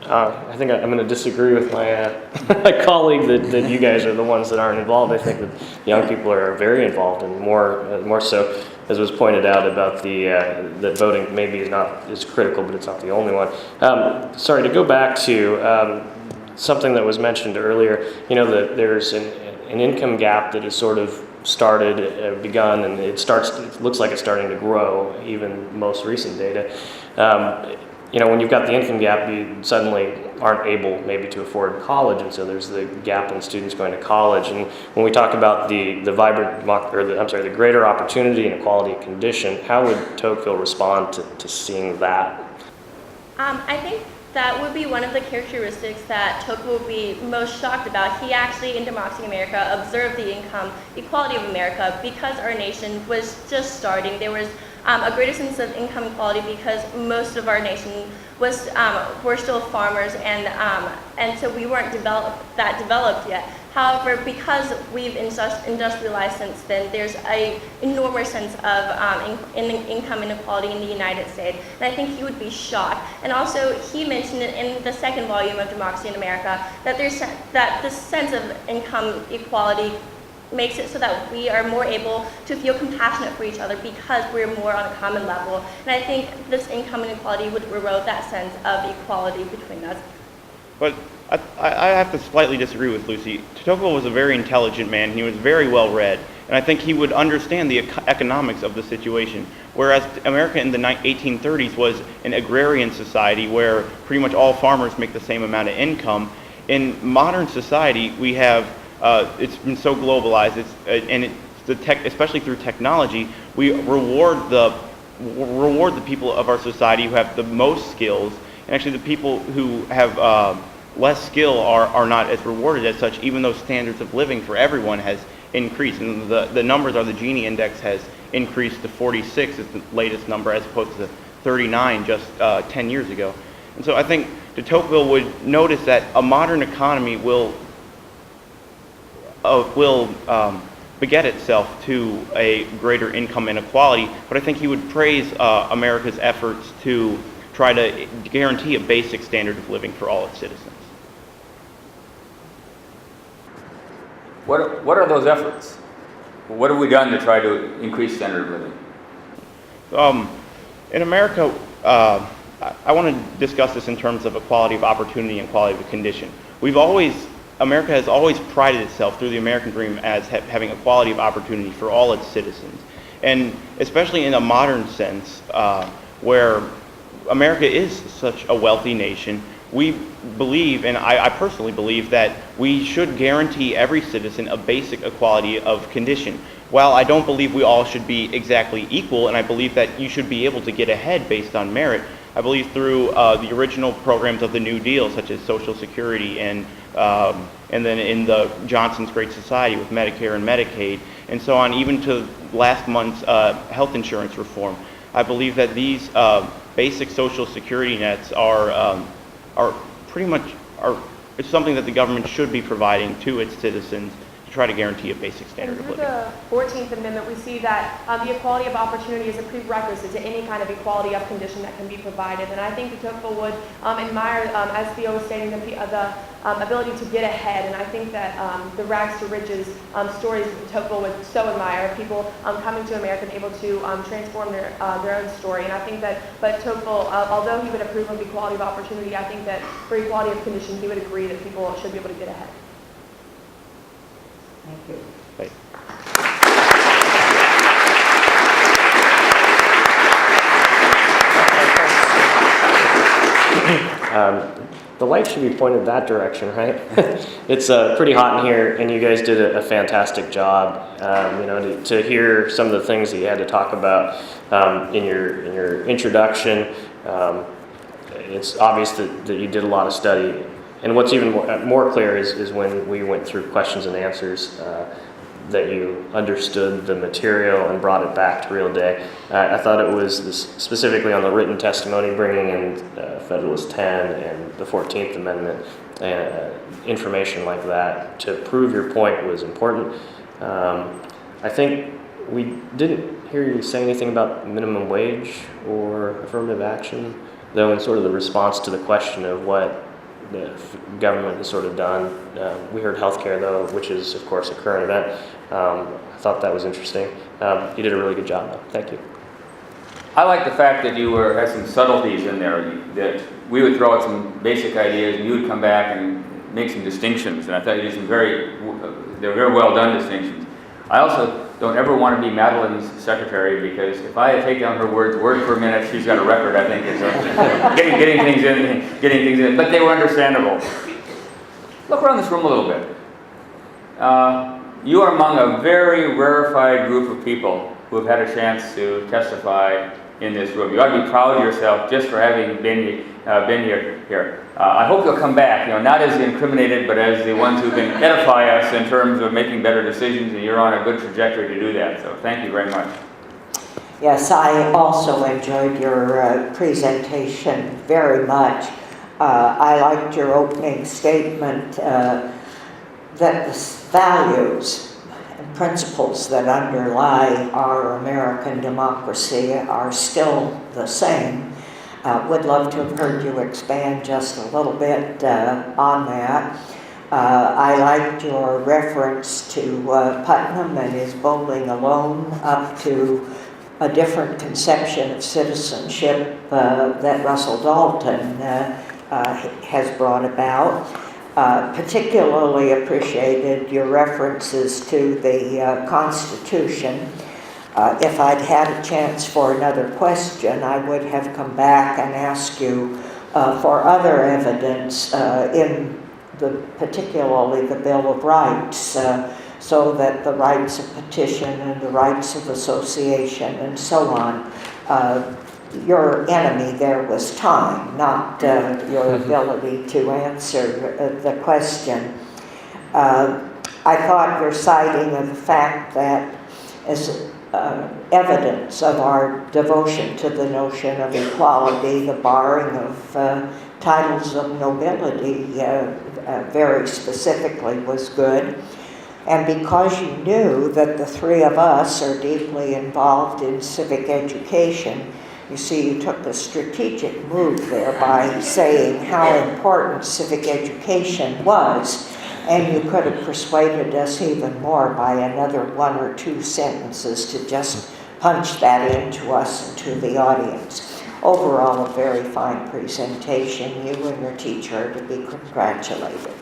I think I'm going to disagree with my my colleague that you guys are the ones that aren't involved. I think that young people are very involved, and more so, as was pointed out about that voting maybe is critical, but it's not the only one. Sorry, to go back to something that was mentioned earlier. You know that there's an income gap that has sort of begun, and it looks like it's starting to grow. Even most recent data. When you've got the income gap, you suddenly aren't able maybe to afford college, and so there's the gap in students going to college. And when we talk about the greater opportunity and equality of condition, how would Tocqueville respond to seeing that? I think that would be one of the characteristics that Tocqueville would be most shocked about. He actually, in Democracy in America, observed the income equality of America because our nation was just starting. There was a greater sense of income equality because most of our nation were still farmers, and so we weren't developed yet. However, because we've industrialized since then, there's an enormous sense of income inequality in the United States, and I think he would be shocked. And also, he mentioned it in the second volume of Democracy in America that this sense of income equality makes it so that we are more able to feel compassionate for each other because we're more on a common level. And I think this income inequality would erode that sense of equality between us. But I have to slightly disagree with Lucy. Tocqueville was a very intelligent man. He was very well read, and I think he would understand the economics of the situation. Whereas America in the 1830s was an agrarian society where pretty much all farmers make the same amount of income. In modern society, we have it's been so globalized, especially through technology, we reward the people of our society who have the most skills, and actually the people who have less skill are not as rewarded as such, even though standards of living for everyone has increased. And the numbers are the Gini index has increased to 46 is the latest number, as opposed to 39 just 10 years ago. And so I think de Tocqueville would notice that a modern economy will beget itself to a greater income inequality, but I think he would praise America's efforts to try to guarantee a basic standard of living for all its citizens. What are those efforts? What have we done to try to increase standard of living? In America, I want to discuss this in terms of equality of opportunity and equality of condition. America has always prided itself through the American dream as having equality of opportunity for all its citizens. And especially in a modern sense, where America is such a wealthy nation, we believe, and I personally believe, that we should guarantee every citizen a basic equality of condition. While I don't believe we all should be exactly equal, and I believe that you should be able to get ahead based on merit, I believe through the original programs of the New Deal, such as Social Security and then in the Johnson's Great Society with Medicare and Medicaid, and so on, even to last month's health insurance reform. I believe that these basic Social Security nets are it's something that the government should be providing to its citizens to try to guarantee a basic standard of living. Through the 14th Amendment, we see that the equality of opportunity is a prerequisite to any kind of equality of condition that can be provided. And I think de Tocqueville would admire, as Theo was stating, the ability to get ahead. And I think that the rags to riches stories that de Tocqueville would so admire, people coming to America and able to transform their own story. And I think that, but Tocqueville, although he would approve of equality of opportunity, I think that for equality of condition, he would agree that people should be able to get ahead. Thank you. Right. The light should be pointed that direction, right? It's pretty hot in here, and you guys did a fantastic job. To hear some of the things that you had to talk about in your introduction, it's obvious that you did a lot of study. And what's even more clear is when we went through questions and answers, that you understood the material and brought it back to real day. I thought it was specifically on the written testimony, bringing in Federalist 10 and the 14th Amendment, information like that to prove your point was important. I think we didn't hear you say anything about minimum wage or affirmative action. though, in sort of the response to the question of what the government has sort of done. We heard healthcare, though, which is, of course, a current event. I thought that was interesting. You did a really good job, though. Thank you. I like the fact that you had some subtleties in there, that we would throw out some basic ideas and you would come back and make some distinctions, and I thought you did some they were very well done distinctions. I also don't ever want to be Madeline's secretary, because if I take down her words word per minute, she's got a record, I think, is getting things in, but they were understandable. Look around this room a little bit. You are among a very rarefied group of people who have had a chance to testify in this room. You ought to be proud of yourself just for having been here. I hope you'll come back, not as the incriminated, but as the ones who can edify us in terms of making better decisions, and you're on a good trajectory to do that. So thank you very much. Yes, I also enjoyed your presentation very much. I liked your opening statement that the values and principles that underlie our American democracy are still the same. Would love to have heard you expand just a little bit on that. I liked your reference to Putnam and his bowling alone up to a different conception of citizenship that Russell Dalton has brought about. Particularly appreciated your references to the Constitution. If I'd had a chance for another question, I would have come back and asked you for other evidence in particularly the Bill of Rights, so that the rights of petition and the rights of association and so on, your enemy there was time, not your ability to answer the question. I thought your citing of the fact that as evidence of our devotion to the notion of equality, the barring of titles of nobility very specifically was good. And because you knew that the three of us are deeply involved in civic education, you see, you took a strategic move there by saying how important civic education was, and you could have persuaded us even more by another one or two sentences to just punch that into us and to the audience. Overall, a very fine presentation. You and your teacher are to be congratulated.